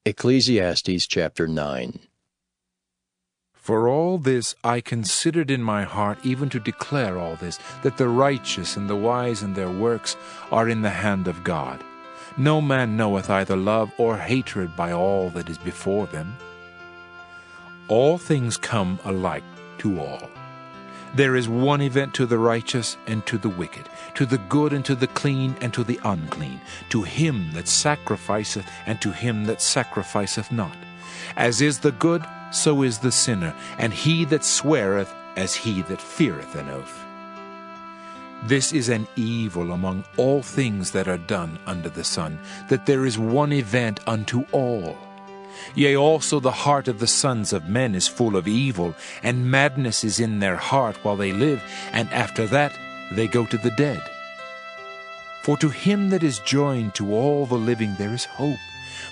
Ecclesiastes chapter 9. For all this I considered in my heart, even to declare all this, that the righteous and the wise in their works are in the hand of God. No man knoweth either love or hatred by all that is before them. All things come alike to all. There is one event to the righteous and to the wicked, to the good and to the clean and to the unclean, to him that sacrificeth and to him that sacrificeth not. As is the good, so is the sinner, and he that sweareth as he that feareth an oath. This is an evil among all things that are done under the sun, that there is one event unto all. Yea, also the heart of the sons of men is full of evil, and madness is in their heart while they live, and after that they go to the dead. For to him that is joined to all the living there is hope,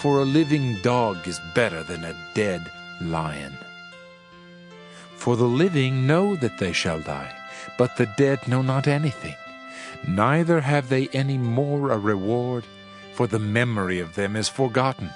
for a living dog is better than a dead lion. For the living know that they shall die, but the dead know not anything, neither have they any more a reward, for the memory of them is forgotten.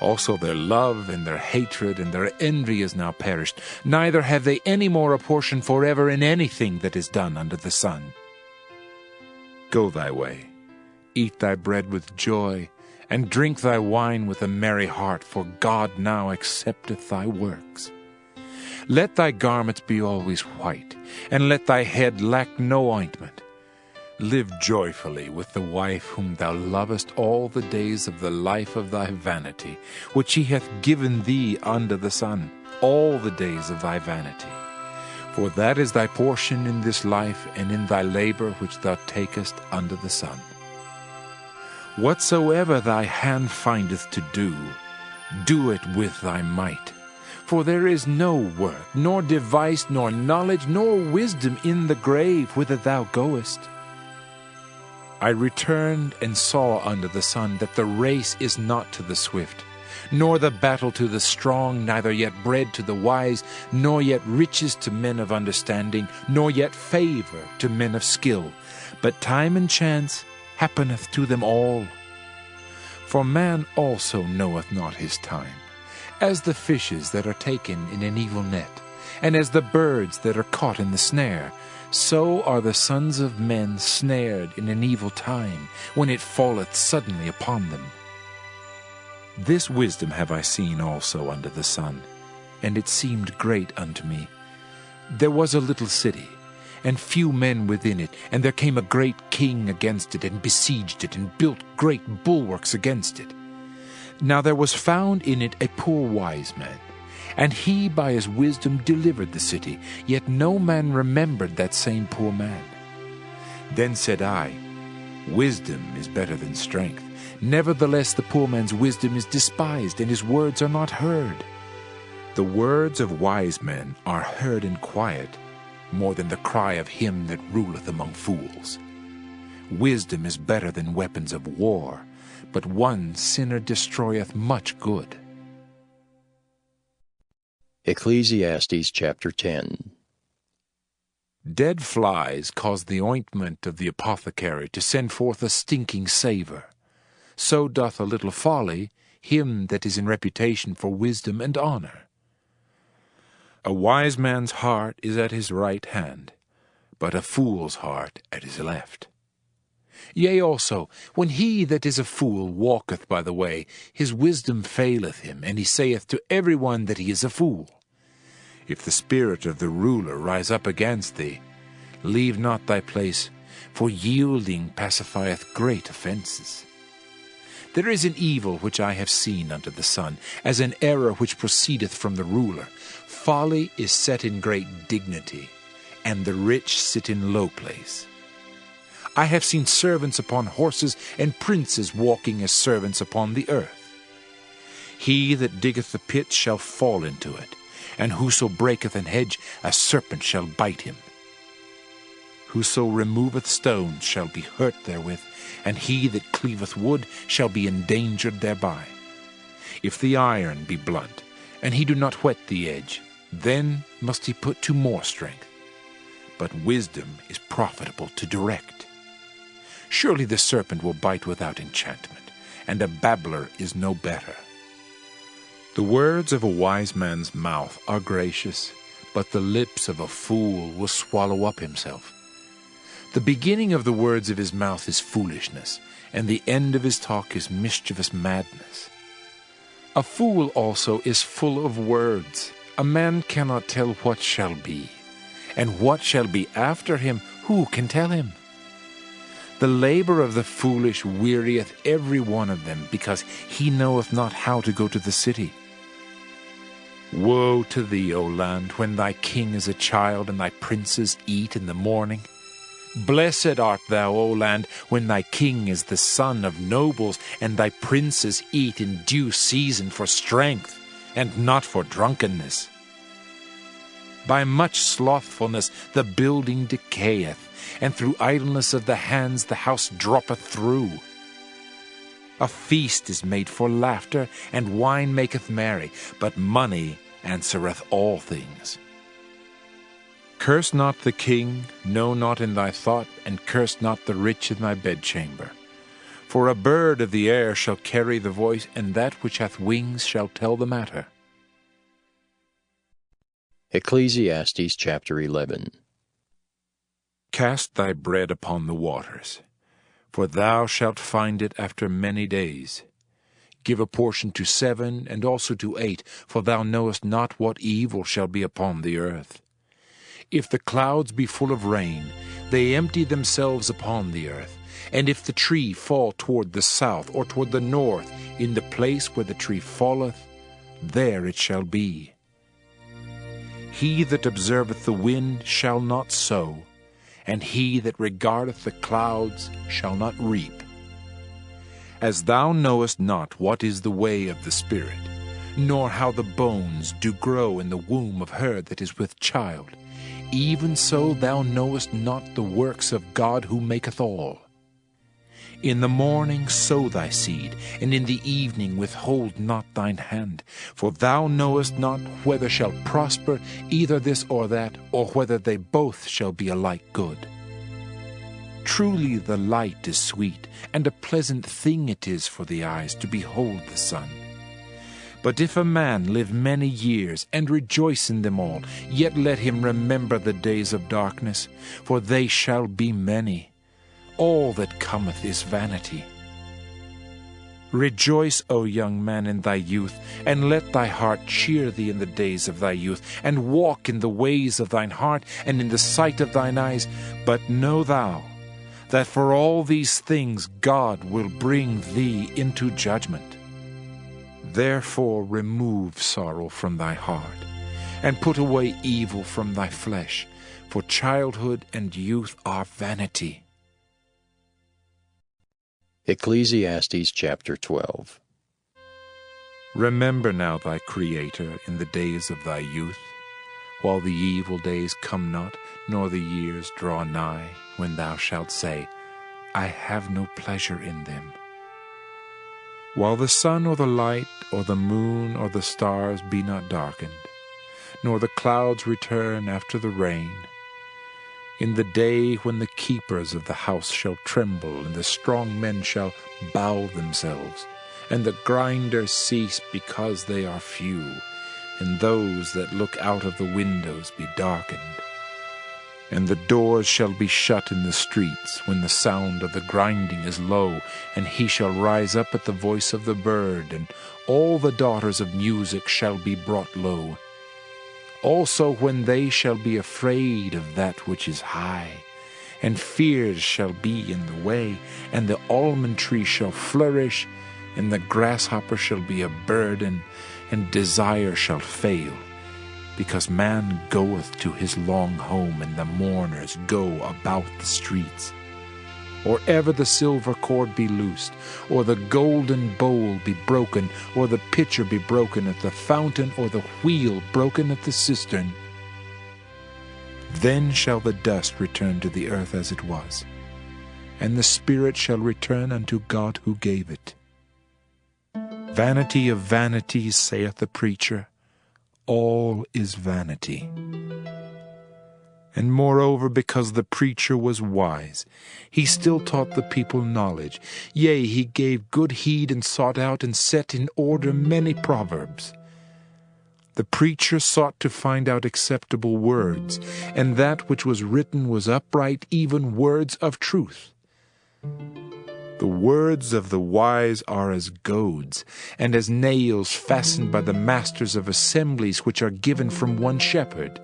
Also their love and their hatred and their envy is now perished, neither have they any more a portion forever in anything that is done under the sun. Go thy way, eat thy bread with joy, and drink thy wine with a merry heart, for God now accepteth thy works. Let thy garments be always white, and let thy head lack no ointment. Live joyfully with the wife whom thou lovest all the days of the life of thy vanity, which he hath given thee under the sun, all the days of thy vanity. For that is thy portion in this life, and in thy labor which thou takest under the sun. Whatsoever thy hand findeth to do, do it with thy might. For there is no work, nor device, nor knowledge, nor wisdom in the grave whither thou goest. I returned and saw under the sun that the race is not to the swift, nor the battle to the strong, neither yet bread to the wise, nor yet riches to men of understanding, nor yet favor to men of skill. But time and chance happeneth to them all. For man also knoweth not his time, as the fishes that are taken in an evil net, and as the birds that are caught in the snare. So are the sons of men snared in an evil time, when it falleth suddenly upon them. This wisdom have I seen also under the sun, and it seemed great unto me. There was a little city, and few men within it, and there came a great king against it, and besieged it, and built great bulwarks against it. Now there was found in it a poor wise man, and he by his wisdom delivered the city, yet no man remembered that same poor man. Then said I, Wisdom is better than strength. Nevertheless the poor man's wisdom is despised, and his words are not heard. The words of wise men are heard in quiet, more than the cry of him that ruleth among fools. Wisdom is better than weapons of war, but one sinner destroyeth much good. Ecclesiastes chapter 10. Dead flies cause the ointment of the apothecary to send forth a stinking savour. So doth a little folly him that is in reputation for wisdom and honour. A wise man's heart is at his right hand, but a fool's heart at his left. Yea, also, when he that is a fool walketh by the way, his wisdom faileth him, and he saith to every one that he is a fool. If the spirit of the ruler rise up against thee, leave not thy place, for yielding pacifieth great offences. There is an evil which I have seen under the sun, as an error which proceedeth from the ruler. Folly is set in great dignity, and the rich sit in low place. I have seen servants upon horses, and princes walking as servants upon the earth. He that diggeth the pit shall fall into it, and whoso breaketh an hedge, a serpent shall bite him. Whoso removeth stones shall be hurt therewith, and he that cleaveth wood shall be endangered thereby. If the iron be blunt, and he do not whet the edge, then must he put to more strength. But wisdom is profitable to direct. Surely the serpent will bite without enchantment, and a babbler is no better. The words of a wise man's mouth are gracious, but the lips of a fool will swallow up himself. The beginning of the words of his mouth is foolishness, and the end of his talk is mischievous madness. A fool also is full of words. A man cannot tell what shall be, and what shall be after him, who can tell him? The labor of the foolish wearieth every one of them, because he knoweth not how to go to the city. Woe to thee, O land, when thy king is a child, and thy princes eat in the morning. Blessed art thou, O land, when thy king is the son of nobles, and thy princes eat in due season for strength, and not for drunkenness. By much slothfulness the building decayeth, and through idleness of the hands the house droppeth through. A feast is made for laughter, and wine maketh merry, but money answereth all things. Curse not the king, no, not in thy thought, and curse not the rich in thy bedchamber. For a bird of the air shall carry the voice, and that which hath wings shall tell the matter. Ecclesiastes chapter 11. Cast thy bread upon the waters, for thou shalt find it after many days. Give a portion to 7, and also to 8, for thou knowest not what evil shall be upon the earth. If the clouds be full of rain, they empty themselves upon the earth. And if the tree fall toward the south or toward the north, in the place where the tree falleth, there it shall be. He that observeth the wind shall not sow, and he that regardeth the clouds shall not reap. As thou knowest not what is the way of the Spirit, nor how the bones do grow in the womb of her that is with child, even so thou knowest not the works of God who maketh all. In the morning sow thy seed, and in the evening withhold not thine hand, for thou knowest not whether shall prosper either this or that, or whether they both shall be alike good. Truly the light is sweet, and a pleasant thing it is for the eyes to behold the sun. But if a man live many years, and rejoice in them all, yet let him remember the days of darkness, for they shall be many. All that cometh is vanity. Rejoice, O young man, in thy youth, and let thy heart cheer thee in the days of thy youth, and walk in the ways of thine heart, and in the sight of thine eyes. But know thou, that for all these things God will bring thee into judgment. Therefore remove sorrow from thy heart, and put away evil from thy flesh, for childhood and youth are vanity. Ecclesiastes chapter 12. Remember now thy Creator in the days of thy youth, while the evil days come not, nor the years draw nigh, when thou shalt say, I have no pleasure in them. While the sun or the light, or the moon or the stars be not darkened, nor the clouds return after the rain, in the day when the keepers of the house shall tremble, and the strong men shall bow themselves, and the grinders cease because they are few, and those that look out of the windows be darkened, and the doors shall be shut in the streets, when the sound of the grinding is low, and he shall rise up at the voice of the bird, and all the daughters of music shall be brought low. Also when they shall be afraid of that which is high, and fears shall be in the way, and the almond tree shall flourish, and the grasshopper shall be a burden, and desire shall fail, because man goeth to his long home, and the mourners go about the streets. Or ever the silver cord be loosed, or the golden bowl be broken, or the pitcher be broken at the fountain, or the wheel broken at the cistern, then shall the dust return to the earth as it was, and the spirit shall return unto God who gave it. Vanity of vanities, saith the preacher, all is vanity. And moreover, because the preacher was wise, he still taught the people knowledge. Yea, he gave good heed, and sought out and set in order many proverbs. The preacher sought to find out acceptable words, and that which was written was upright, even words of truth. The words of the wise are as goads, and as nails fastened by the masters of assemblies, which are given from one shepherd.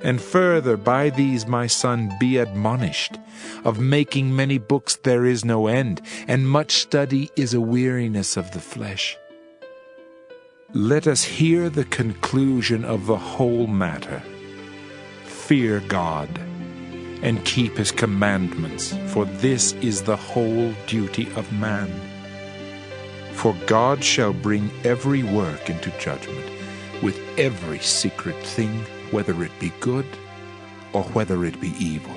And further, by these, my son, be admonished. Of making many books there is no end, and much study is a weariness of the flesh. Let us hear the conclusion of the whole matter. Fear God, and keep his commandments, for this is the whole duty of man. For God shall bring every work into judgment, with every secret thing, whether it be good or whether it be evil.